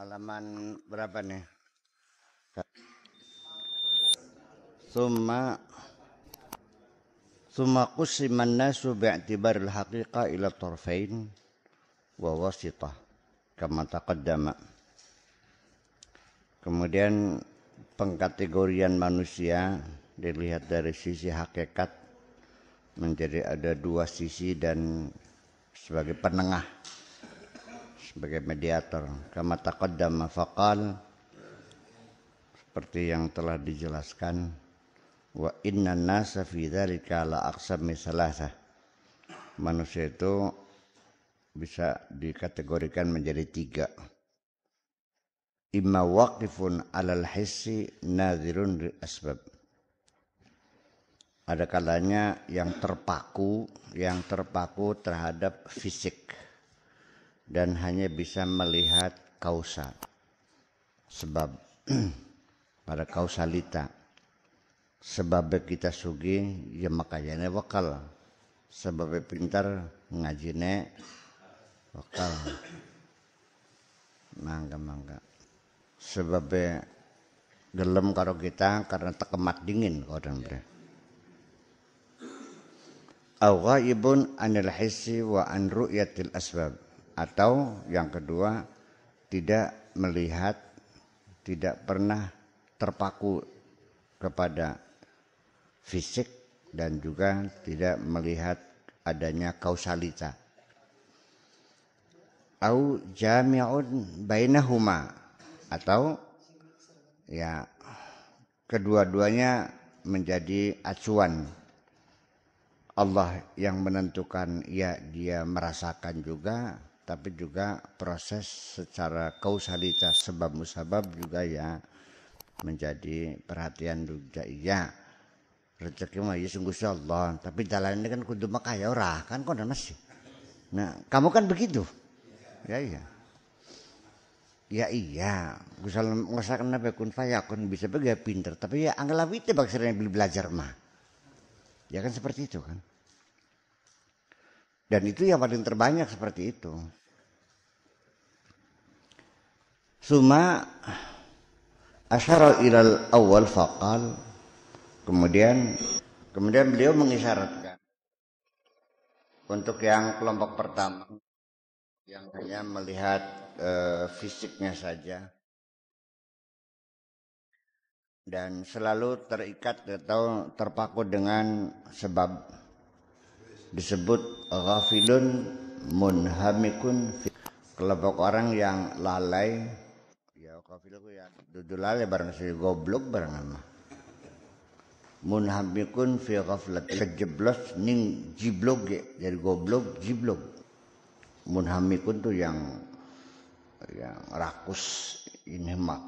Halaman berapa nih? Summa qusiman nasu bi'tibaril haqiqa ila tarfain wa wasitah kama taqaddama. Kemudian pengkategorian manusia dilihat dari sisi hakikat menjadi ada dua sisi dan sebagai penengah, sebagai mediator. Kama taqaddama faqal, seperti yang telah dijelaskan, wa inna nasa fi dzalika la aqsami salasah. Manusia itu bisa dikategorikan menjadi tiga. Imma waqifun alal hissi nadhirun lil asbab. Ada kalanya yang terpaku terhadap fisik dan hanya bisa melihat kausa, sebab pada kausalita. Sebab kita sugi ya makanya wakal, sebab pintar ngajine wakal, mangga sebab gelem karo kita karena tekemat dingin kodang bre. Au ghaibun anil hissi wa an ru'yatil asbab, atau yang kedua tidak melihat, tidak pernah terpaku kepada fisik dan juga tidak melihat adanya kausalita. Au jami'un bainahuma, atau ya kedua-duanya menjadi acuan. Allah yang menentukan, ya dia merasakan juga, tapi juga proses secara kausalitas sebab musabab juga ya menjadi perhatian juga. Ya rezeki mah ya sungguh Allah, tapi jalan ini kan kudu makaya ora kan kono Mas. Nah, kamu kan begitu. Ya iya. Ya iya, gusal ngasakan apa kun fayakun bisa bega pinter, tapi ya anggala wite bak sering belajar mah. Ya kan seperti itu kan. Dan itu yang paling terbanyak seperti itu. Suma asyara ilal awal faqal, kemudian beliau mengisyaratkan untuk yang kelompok pertama yang hanya melihat fisiknya saja dan selalu terikat atau terpaku dengan sebab, disebut ghafilun munhamikun, kelompok orang yang lalai. Ya ghafil itu ya dudu lalai barang si goblok barang ama. Munhamikun fi ghaflat, kejeblos ning jiblog, jadi goblok jiblog. Munhamikun tuh yang rakus ini mak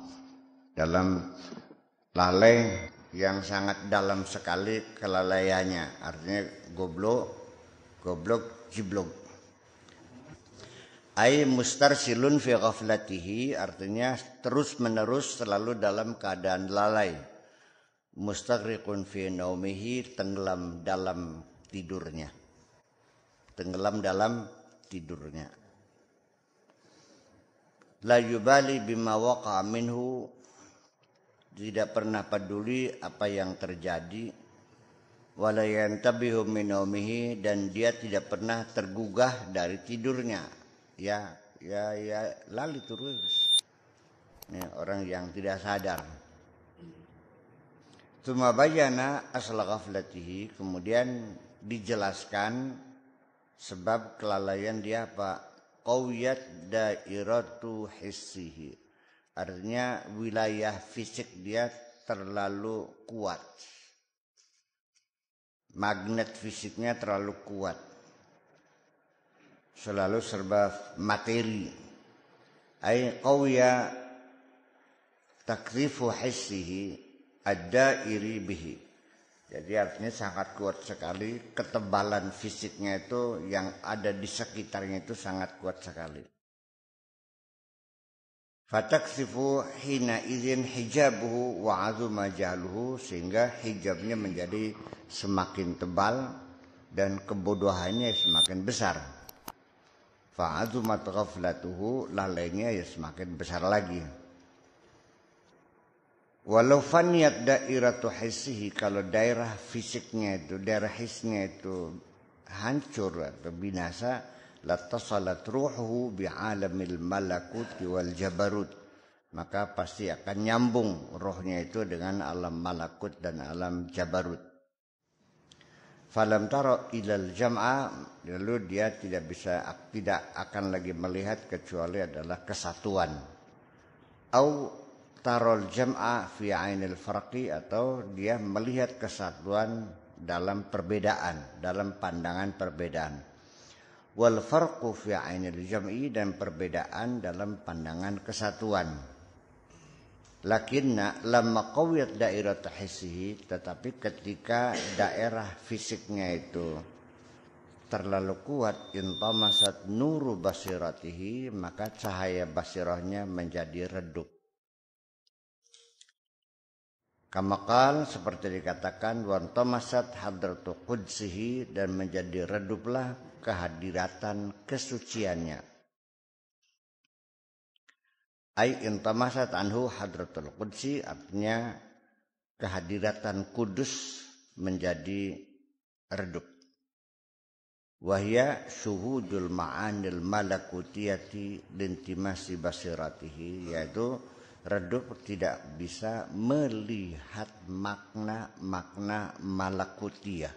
dalam lalai yang sangat dalam sekali kelalaiannya, artinya goblok jiblog. Ai mustarsilun fi ghaflatihi, artinya terus menerus selalu dalam keadaan lalai. Mustaghriqun fi naumihi, tenggelam dalam tidurnya. La yubali bima waqa'a minhu, tidak pernah peduli apa yang terjadi. Wala yantabihu min naumihi, dan dia tidak pernah tergugah dari tidurnya. Ya lali terus. Ini orang yang tidak sadar. Tsumma bayyana asal ghaflatihi, kemudian dijelaskan sebab kelalaian dia apa? Qawiyat dairatu hissihi, artinya wilayah fisik dia terlalu kuat. Magnet fisiknya terlalu kuat, selalu serba materi. Ai qawiya takrifu hissihi ad-dairi bihi, jadi artinya sangat kuat sekali, ketebalan fisiknya itu yang ada di sekitarnya itu sangat kuat sekali. Fataksifu hina izin hijabuhu wa azuma jahluhu, sehingga hijabnya menjadi semakin tebal dan kebodohannya semakin besar. Fa'azumat ghaflatuhu, lalainya ya semakin besar lagi. Walau faniyat dairatu hissihi, kalau daerah fisiknya itu, daerah hisnya itu hancur atau binasa, latasalat ruhuhu bi'alamil malakuti wal jabarut, maka pasti akan nyambung rohnya itu dengan alam malakut dan alam jabarut. Falam taro ilal jam'a, lalu dia tidak akan lagi melihat kecuali adalah kesatuan. Au tarol jam'a fi ainil farqi, atau dia melihat kesatuan dalam perbedaan, dalam pandangan perbedaan. Wal farqu fi ainil jam'i, dan perbedaan dalam pandangan kesatuan. Lakinna lamma qawiyat da'irat hissihi, tetapi ketika daerah fisiknya itu terlalu kuat, intamasat nuru basiratihi, maka cahaya basirahnya menjadi redup. Kamakal, seperti dikatakan, wantamasat hadratu qudsihi, dan menjadi reduplah kehadiratan kesuciannya. Ai intamasat anhu hadratul qudsi, artinya kehadiratan kudus menjadi redup. Wahya syuhudul ma'anil malakutiyati lintimasi basiratihi, yaitu redup tidak bisa melihat makna-makna malakutiyah,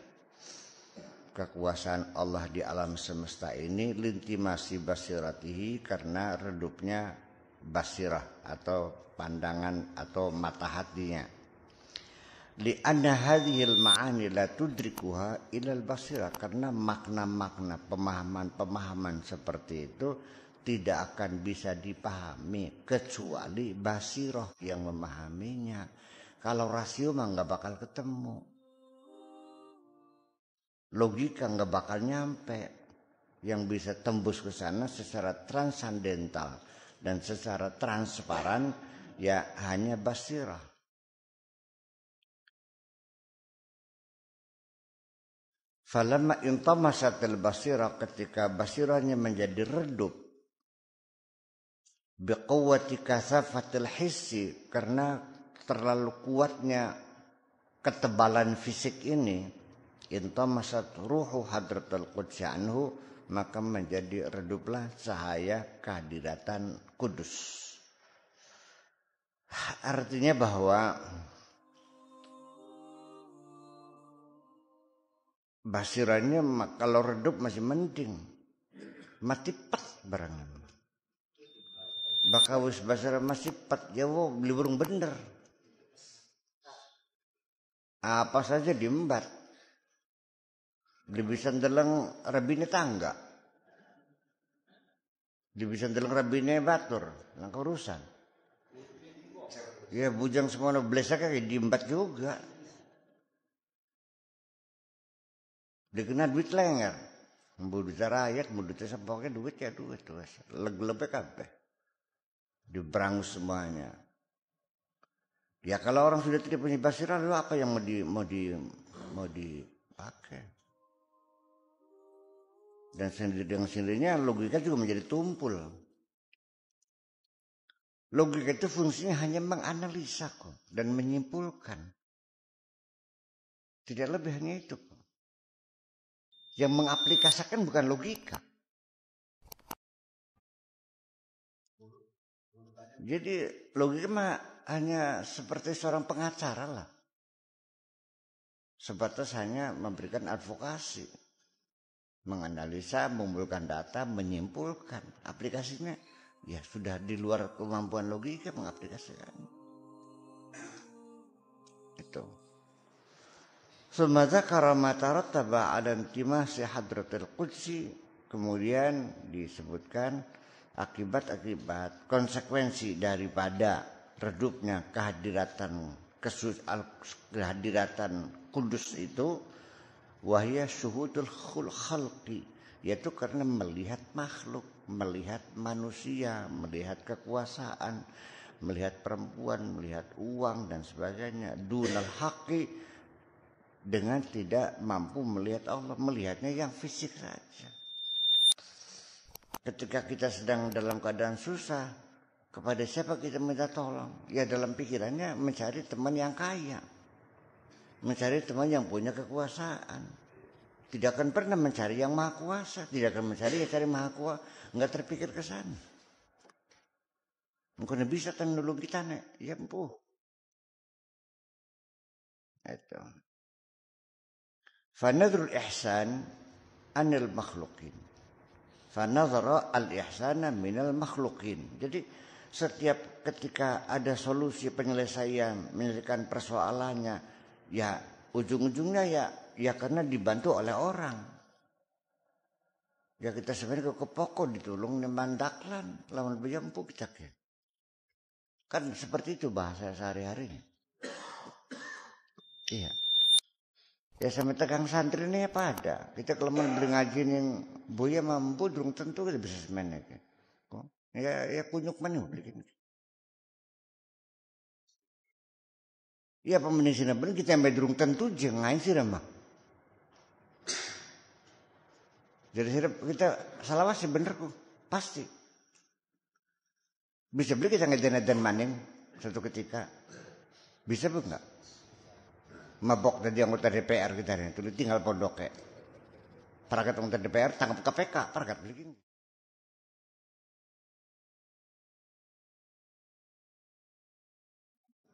kekuasaan Allah di alam semesta ini, lintimasi basiratihi, karena redupnya basirah atau pandangan atau mata hatinya. Li'anna hadhil ma'ani la tudrikuha ilal basirah, karena makna-makna pemahaman-pemahaman seperti itu tidak akan bisa dipahami kecuali basirah yang memahaminya. Kalau rasio mah nggak bakal ketemu, logika nggak bakal nyampe. Yang bisa tembus ke sana secara transandental dan secara transparan ya hanya basirah. Falamma intamasatil basirah, ketika basirahnya menjadi redup, biquwwati kasafatil hissi, karena terlalu kuatnya ketebalan fisik ini, intamasat ruhu hadratul qudsi anhu, maka menjadi reduplah cahaya kehadiran kudus. Artinya bahwa basirannya kalau redup masih mending, mati pet barangnya. Bakawis basira masih pet, jauh beli burung bener. Apa saja diembat. Beli bisa ndeleng rabine tangga. Beli bisa ndeleng rabine batur, langkah urusan. Ya bujang semua blesa kayak diembat juga. Dikena duit lenger. Mbudu rakyat, mbudu sepoknya duit ya duit tuh. Leg-lebek kabeh. Diberangus semuanya. Ya kalau orang sudah tidak punya basiran, lalu apa yang mau dipakai? Dan dengan sendirinya logika juga menjadi tumpul. Logika itu fungsinya hanya menganalisa kok dan menyimpulkan. Tidak lebih hanya itu. Yang mengaplikasikan bukan logika. Jadi logika mah hanya seperti seorang pengacara lah. Sebatas hanya memberikan advokasi. Menganalisa, mengumpulkan data, menyimpulkan. Aplikasinya ya sudah di luar kemampuan logika mengaplikasikan. Itu. Semata karamatarat taba'adan timasi hadratil qudsi, kemudian disebutkan akibat-akibat konsekuensi daripada redupnya kehadiran kudus itu, wahya syuhudul khalqi, yaitu karena melihat makhluk, melihat manusia, melihat kekuasaan, melihat perempuan, melihat uang dan sebagainya, dunal haqqi, dengan tidak mampu melihat Allah, melihatnya yang fisik saja. Ketika kita sedang dalam keadaan susah, kepada siapa kita minta tolong? Ya dalam pikirannya mencari teman yang kaya, mencari teman yang punya kekuasaan. Tidak akan pernah mencari yang maha kuasa, tidak akan mencari yang cari maha kuasa, nggak terpikir ke sana. Mungkin bisa kan nolong kita nek, ya empuh. Itu. Fanadrul ihsan anil makhlukin. Fanadhara al-ihsana minal makhlukin. Jadi setiap ketika ada solusi penyelesaian, menyelesaikan persoalannya, ya ujung-ujungnya ya karena dibantu oleh orang. Ya kita sebenarnya ke pokok ditolong mandaklan lawan bejampu kita ke. Kan seperti itu bahasa sehari-harinya. Iya. Ya sama tegang santri ini apa ada. Kita kalau beli ngaji yang buaya mampu durung tentu kita bisa semennya. Ya kunyuk mana beli. Ya pemenih sini bener kita sampai durung tentu jangan sih ramah. Jadi kita salah sih bener kok pasti. Bisa beli kita ngedan maning satu ketika. Bisa bu enggak? Mabok tadi anggota DPR kita nih, tuh tinggal pondok kayak. Parakat anggota DPR tangkap KPK, parakat begini.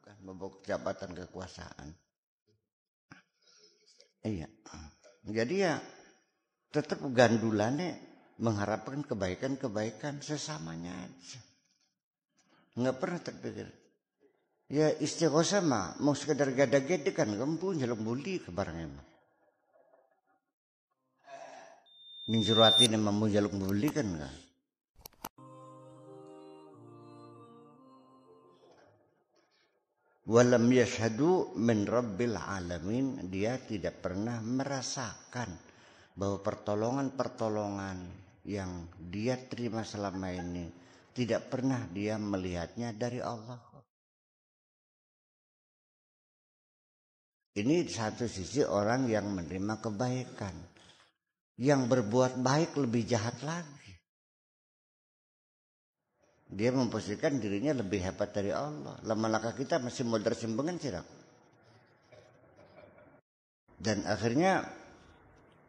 Kan mabok jabatan kekuasaan. Iya. Jadi ya tetap gandulannya mengharapkan kebaikan-kebaikan sesamanya aja. Nggak pernah terpikir. Ya istighosah mah mau sekedar gada-gede kan kamu nyelok buli ke barangnya mah. Ning jero atine mau nyelok buli kan enggak. Walam yashhadu min rabbil alamin, dia tidak pernah merasakan bahwa pertolongan-pertolongan yang dia terima selama ini tidak pernah dia melihatnya dari Allah. Ini satu sisi orang yang menerima kebaikan. Yang berbuat baik lebih jahat lagi. Dia memposisikan dirinya lebih hebat dari Allah. Lama-lama kita masih modal simpengan sirak. Dan akhirnya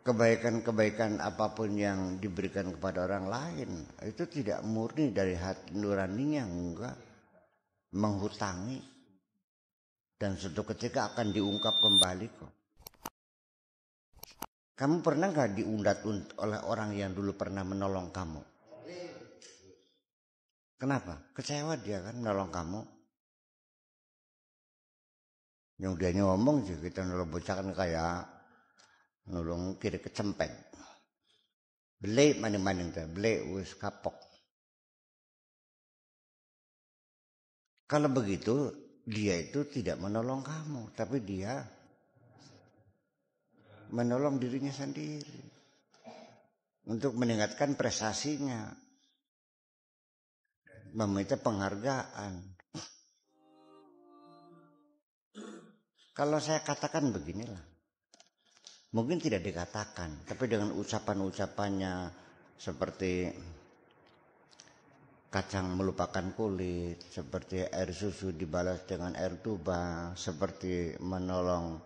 kebaikan-kebaikan apapun yang diberikan kepada orang lain itu tidak murni dari hati nuraninya, enggak. Menghutangi. Dan suatu ketika akan diungkap kembali kok. Kamu pernah gak diundat oleh orang yang dulu pernah menolong kamu? Kenapa? Kecewa dia kan menolong kamu. Yang dia ngomong sih kita nolong bocah kan kayak nolong kiri kecempeng. Beli maning-maning teh, beli wis kapok. Kalau begitu dia itu tidak menolong kamu, tapi dia menolong dirinya sendiri untuk meningkatkan prestasinya, meminta penghargaan. Kalau saya katakan beginilah, mungkin tidak dikatakan, tapi dengan ucapan-ucapannya seperti kacang melupakan kulit, seperti air susu dibalas dengan air tuba, seperti menolong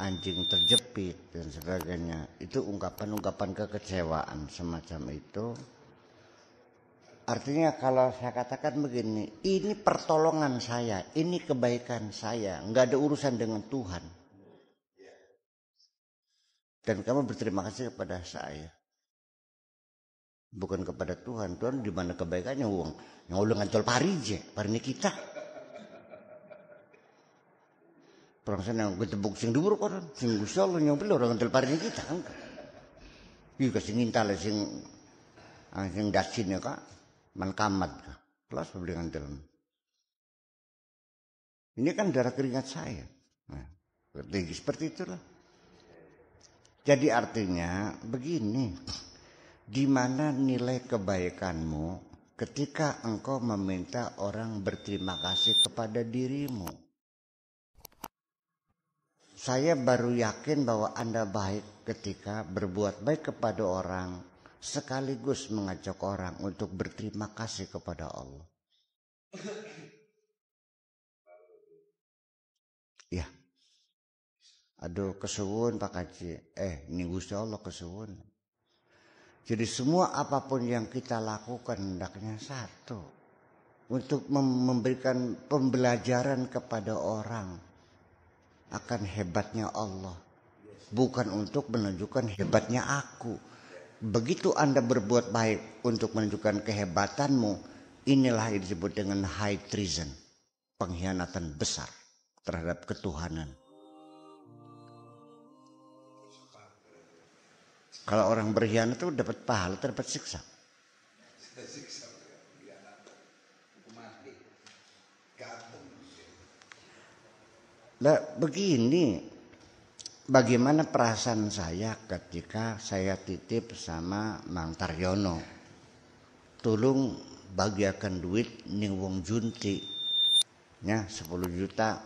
anjing terjepit dan sebagainya. Itu ungkapan-ungkapan kekecewaan semacam itu. Artinya kalau saya katakan begini, ini pertolongan saya, ini kebaikan saya, nggak ada urusan dengan Tuhan. Dan kamu berterima kasih kepada saya. Bukan kepada Tuhan. Tuhan di mana kebaikannya uang. Yang udah ngantol parije, parine kita. Perasaan yang ketebuk sing dhuwur koran, sing Gusti Allah yang beli orang ngantol parine kita kan. Iki sing ngintal sing dasin ya Kak. Man kamat Kak. Kelas beli ngantol. Ini kan darah keringat saya. Nah, seperti itulah. Jadi artinya begini. Di mana nilai kebaikanmu ketika engkau meminta orang berterima kasih kepada dirimu? Saya baru yakin bahwa Anda baik ketika berbuat baik kepada orang sekaligus mengajak orang untuk berterima kasih kepada Allah. Ya, aduh kesuwun Pak Haji, ini Gusti Allah kesuwun. Jadi semua apapun yang kita lakukan hendaknya satu, untuk memberikan pembelajaran kepada orang akan hebatnya Allah, bukan untuk menunjukkan hebatnya aku. Begitu Anda berbuat baik untuk menunjukkan kehebatanmu, inilah yang disebut dengan high treason, pengkhianatan besar terhadap ketuhanan. Kalau orang berkhianat itu dapat pahala, dapat siksa. Nah, begini, bagaimana perasaan saya ketika saya titip sama Mang Taryono, tolong bagiakan duit ning wong junti, ya 10 juta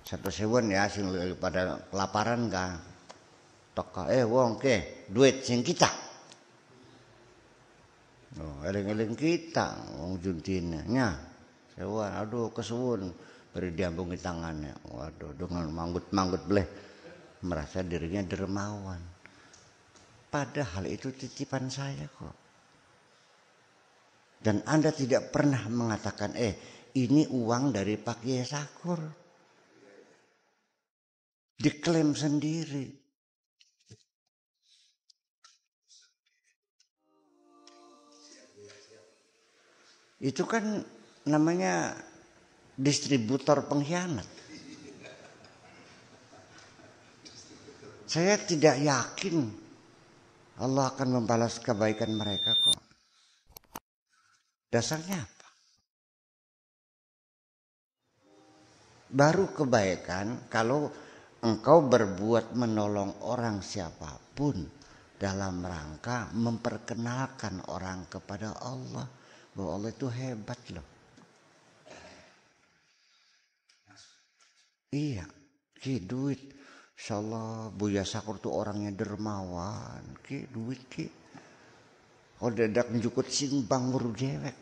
satu sewon ya, sing pada kelaparan ka, toko wong ke duit sing kita, eling-eling kita wong juntine, nya sewa, aduh kesuwun. Beri diambungi tangannya, waduh dengan manggut-manggut bleh, merasa dirinya dermawan. Padahal itu titipan saya kok. Dan Anda tidak pernah mengatakan, ini uang dari Pak Kiai Sakur. Diklaim sendiri. Itu kan namanya distributor pengkhianat. Saya tidak yakin Allah akan membalas kebaikan mereka kok. Dasarnya apa? Baru kebaikan kalau engkau berbuat menolong orang siapapun dalam rangka memperkenalkan orang kepada Allah, bahwa Allah itu hebat loh. Iya, ki duit. Insyaallah Buya Sakur tuh orangnya dermawan, ki duit ki. Kalau dadak njukut simbang nguru dewek.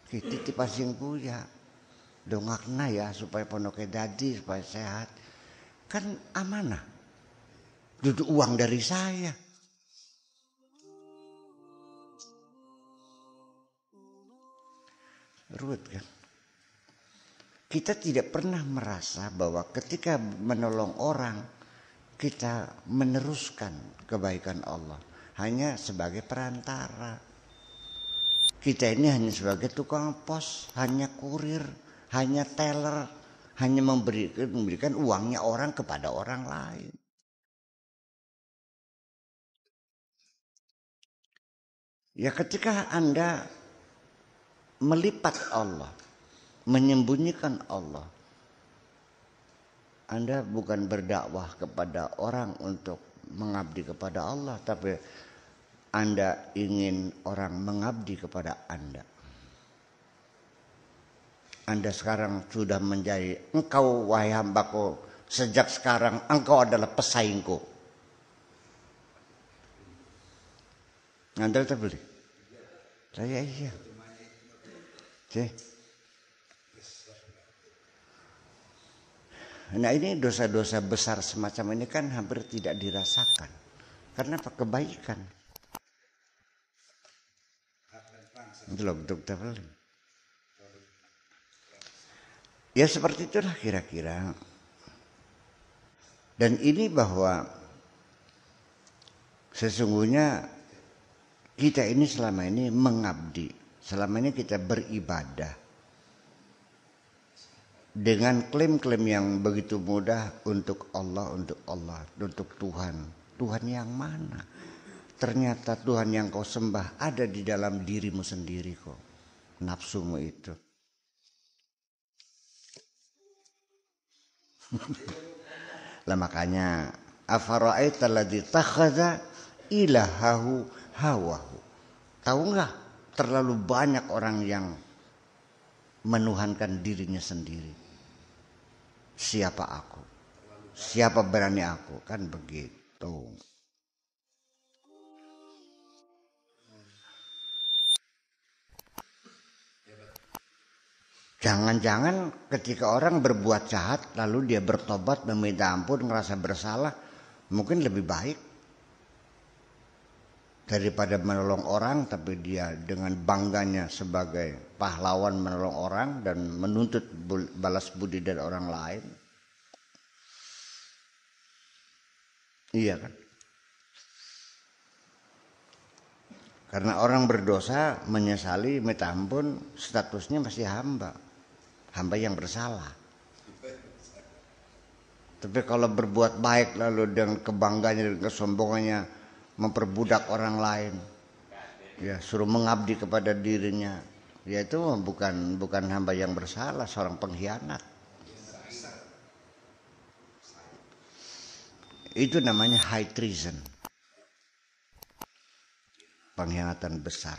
Ki titip asing Buya. Dongakna ya supaya pondoknya dadi, supaya sehat. Kan amanah. Duduk uang dari saya. Ruwet kan? Kita tidak pernah merasa bahwa ketika menolong orang, kita meneruskan kebaikan Allah. Hanya sebagai perantara. Kita ini hanya sebagai tukang pos, hanya kurir, hanya teller, hanya memberikan uangnya orang kepada orang lain. Ya ketika Anda melipat Allah, menyembunyikan Allah, Anda bukan berdakwah kepada orang untuk mengabdi kepada Allah, tapi Anda ingin orang mengabdi kepada Anda. Anda sekarang sudah menjadi, engkau wahai hambaku, sejak sekarang engkau adalah pesaingku. Anda terbeli? Saya iya. Nah ini dosa-dosa besar semacam ini kan hampir tidak dirasakan. Karena apa? Kebaikan. Itu loh bentuk traveling. Ya seperti itulah kira-kira. Dan ini bahwa sesungguhnya kita ini selama ini mengabdi. Selama ini kita beribadah. Dengan klaim-klaim yang begitu mudah untuk Allah, untuk Tuhan. Tuhan yang mana? Ternyata Tuhan yang kau sembah ada di dalam dirimu sendiri kok. Nafsumu itu. Lah makanya afara'aita alladzi takhadha ilahahu hawahu. Tahu enggak? Terlalu banyak orang yang menuhankan dirinya sendiri. Siapa aku? Siapa berani aku? Kan begitu. Jangan-jangan ketika orang berbuat jahat lalu dia bertobat meminta ampun ngerasa bersalah, mungkin lebih baik daripada menolong orang tapi dia dengan bangganya sebagai pahlawan menolong orang dan menuntut balas budi dari orang lain. Iya kan? Karena orang berdosa menyesali minta ampun statusnya masih hamba yang bersalah. Tapi kalau berbuat baik lalu dengan kebanggaannya dan kesombongannya memperbudak orang lain, ya suruh mengabdi kepada dirinya, ya itu bukan hamba yang bersalah, seorang pengkhianat. Itu namanya high treason. Pengkhianatan besar.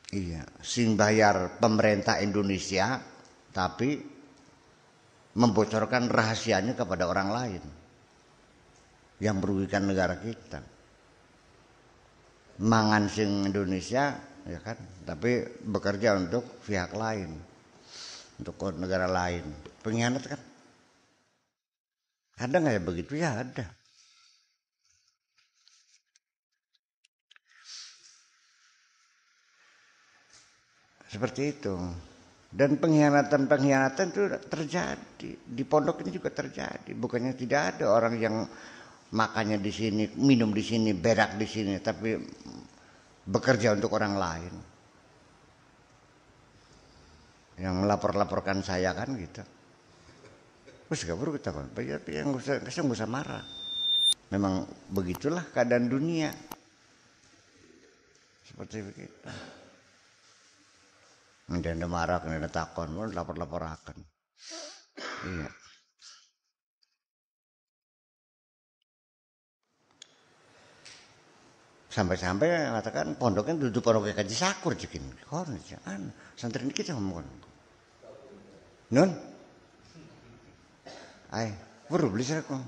Iya, sing bayar pemerintah Indonesia tapi membocorkan rahasianya kepada orang lain yang merugikan negara kita. Mangan sing Indonesia ya kan, tapi bekerja untuk pihak lain, untuk negara lain. Pengkhianat kan? Ada nggak ya begitu? Ya ada. Seperti itu. Dan pengkhianatan itu terjadi. Di pondok ini juga terjadi. Bukannya tidak ada orang yang makannya di sini, minum di sini, berak di sini, tapi bekerja untuk orang lain. Yang melapor-laporkan saya kan gitu. Wes gak perlu kita kan. Yang nggak usah marah. Memang begitulah keadaan dunia. Seperti begitu. Ndene marah kena takon, lapor-laporaken. Iya. Sampai-sampai mengatakan pondoknya duduk pondok kaji sakur jekin. Kon jangan santri kita ngomong. Nun. Ai, baru beli sakur.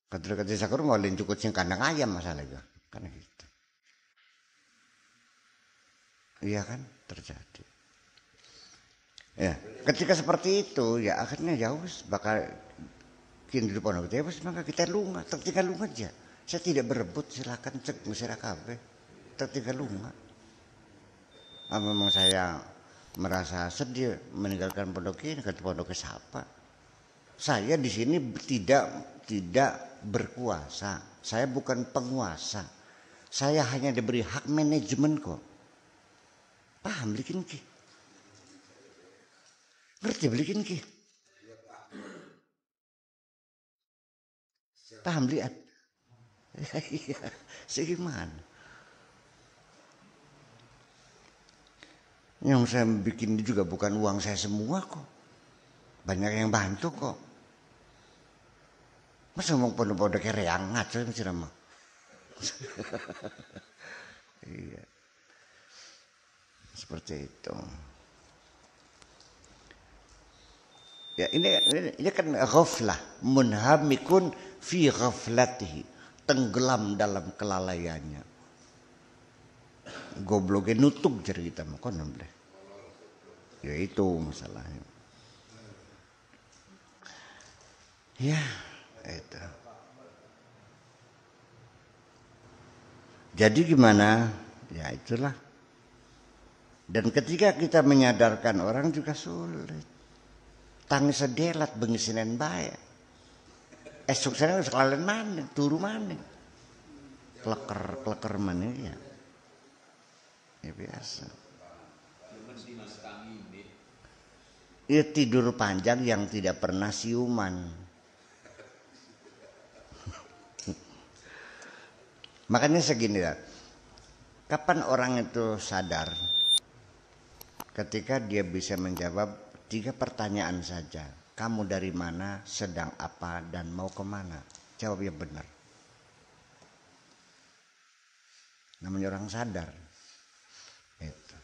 Kadang kaji sakur mau cukup sing kandang ayam masalah itu. Kan gitu. Iya kan terjadi. Ya, ketika seperti itu ya akhirnya ya wis bakal kini di pondok ya wis maka kita lunga, tertinggal lunga aja. Saya tidak berebut, silakan cek masyarakat kabeh. Tertinggal lunga. Memang saya merasa sedih meninggalkan pondok ini, ke pondok siapa? Saya di sini tidak berkuasa. Saya bukan penguasa. Saya hanya diberi hak manajemen kok. Paham bikin ki? Ngerti bikin ki? Paham lihat? Iya, segimana? Yang saya bikin ini juga bukan uang saya semua kok. Banyak yang bantu kok. Masa ngomong pondok-pondoknya reang ngaco mesti nama. Iya. Seperti itu. Ya ini kan ghaflah, munhamikun fi ghaflatihi, tenggelam dalam kelalaiannya. Gobloknya nutup jari kita mah kono bleh. Ya itu masalahnya. Ya, itu. Jadi gimana? Ya itulah. Dan ketika kita menyadarkan orang juga sulit. Tangi sedelat bengisinen bae. Esuk sana sekalian mana, turu mana. Kleker mana ya. Ya biasa. Ya tidur panjang yang tidak pernah siuman. Makanya segini ya. Kapan orang itu sadar? Ketika dia bisa menjawab 3 pertanyaan saja. Kamu dari mana, sedang apa, dan mau kemana? Jawab yang benar. Namanya orang sadar. Itu.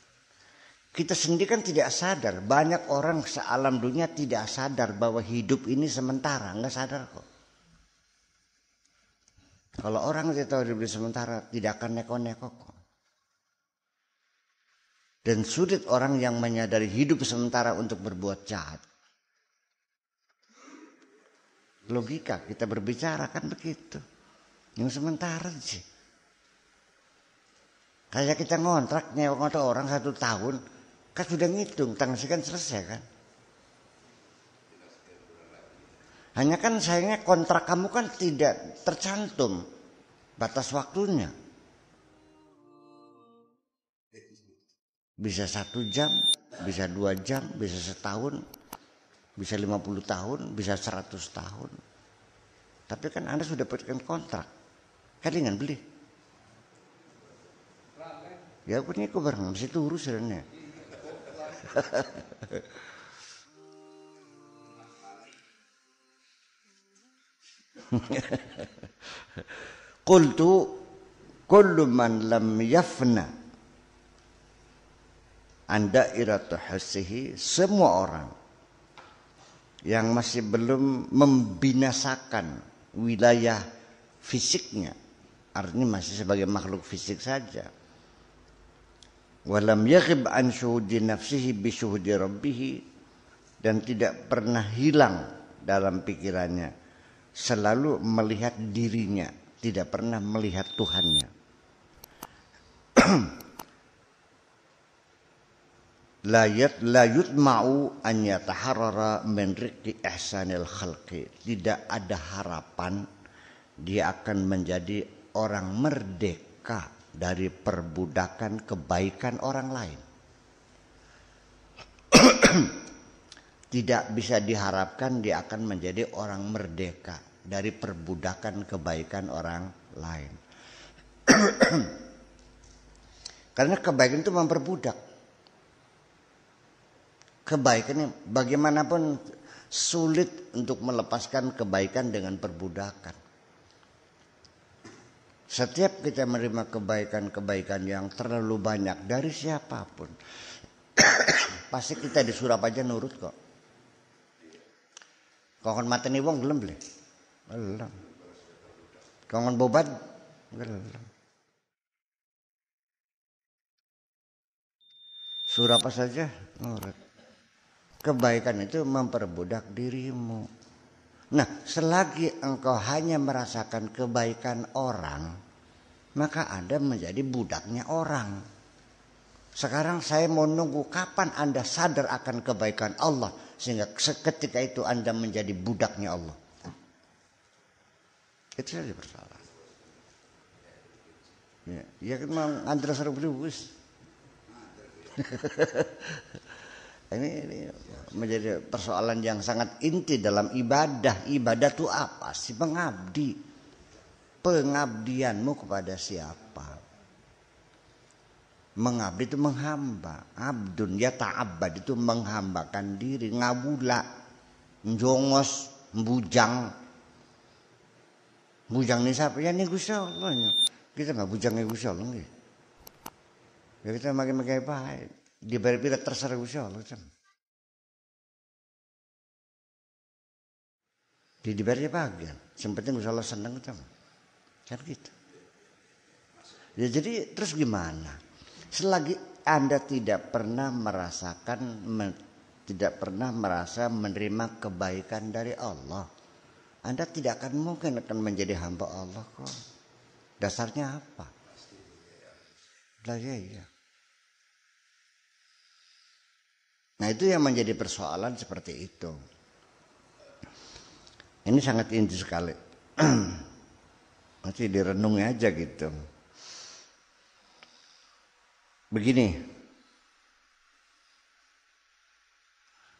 Kita sendiri kan tidak sadar. Banyak orang sealam dunia tidak sadar bahwa hidup ini sementara. Nggak sadar kok. Kalau orang tidak tahu hidup ini sementara, tidak akan neko-neko kok. Dan sulit orang yang menyadari hidup sementara untuk berbuat jahat. Logika kita berbicara kan begitu. Yang sementara sih. Kayak kita ngontrak nyewa orang 1 tahun, kan sudah ngitung, tanggal sekian selesai kan. Hanya kan sayangnya kontrak kamu kan tidak tercantum batas waktunya. Bisa 1 jam, bisa 2 jam, bisa setahun, bisa 50 tahun, bisa 100 tahun. Tapi kan Anda sudah berikan kontrak. Kan dengan beli. Ya aku ini barang mesti turu sebenarnya. Qultu kullu man lam yafna an dairatu hissihi, semua orang yang masih belum membinasakan wilayah fisiknya, artinya masih sebagai makhluk fisik saja. Walam yaghib an syuhudi nafsihi bi syuhudi rabbih, dan tidak pernah hilang dalam pikirannya selalu melihat dirinya, tidak pernah melihat Tuhannya. La yutma'u an yataharrara min riqqi ihsanil khalqi, tidak ada harapan dia akan menjadi orang merdeka dari perbudakan kebaikan orang lain. Tidak bisa diharapkan dia akan menjadi orang merdeka dari perbudakan kebaikan orang lain. Karena kebaikan itu memperbudak. Kebaikan ini bagaimanapun sulit untuk melepaskan kebaikan dengan perbudakan. Setiap kita menerima kebaikan-kebaikan yang terlalu banyak dari siapapun, pasti kita disuruh aja nurut kok. Kongon mateni wong gelem le? Gelem. Kongon bobat gelem. Suruh apa saja nurut. Kebaikan itu memperbudak dirimu. Nah, selagi engkau hanya merasakan kebaikan orang, maka Anda menjadi budaknya orang. Sekarang saya mau nunggu kapan Anda sadar akan kebaikan Allah, sehingga seketika itu Anda menjadi budaknya Allah. Itu saja persoalan. Ya kan mau ngantar serubus. Ini menjadi persoalan yang sangat inti dalam ibadah. Ibadah itu apa sih? Mengabdi. Pengabdianmu kepada siapa? Mengabdi itu menghamba. Abdun ya ta'abbad itu menghambakan diri. Ngabula, njongos, bujang. Bujang ini siapa? Ya ini Gusti Allah. Kita nggak bujang ya Gusti Allah. Ya kita makin-makin baik. Diberi terserah Gusti Allah. Diberi bagian. Sempetnya Gusti Allah senang kan gitu. Ya, jadi terus gimana? Selagi Anda tidak pernah merasakan, tidak pernah merasa menerima kebaikan dari Allah, Anda tidak akan mungkin akan menjadi hamba Allah kok. Dasarnya apa? Ya. Nah itu yang menjadi persoalan seperti itu. Ini sangat inti sekali. Nanti direnungi aja gitu. Begini.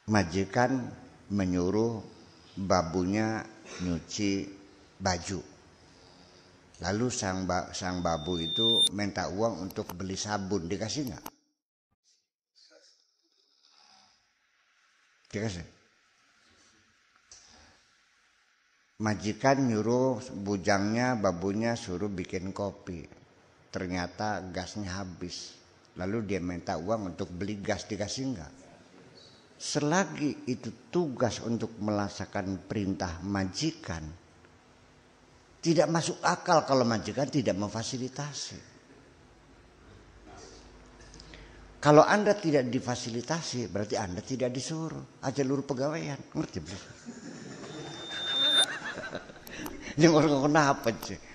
Majikan menyuruh babunya nyuci baju. Lalu sang babu itu minta uang untuk beli sabun, dikasih nggak? Dikasih. Majikan nyuruh bujangnya, babunya suruh bikin kopi. Ternyata gasnya habis. Lalu dia minta uang untuk beli gas, dikasih nggak? Selagi itu tugas untuk melaksanakan perintah majikan, tidak masuk akal kalau majikan tidak memfasilitasi. Kalau Anda tidak difasilitasi, berarti Anda tidak disuruh. Aja lur pegawaian, ngerti belum? Ini orang kenapa sih?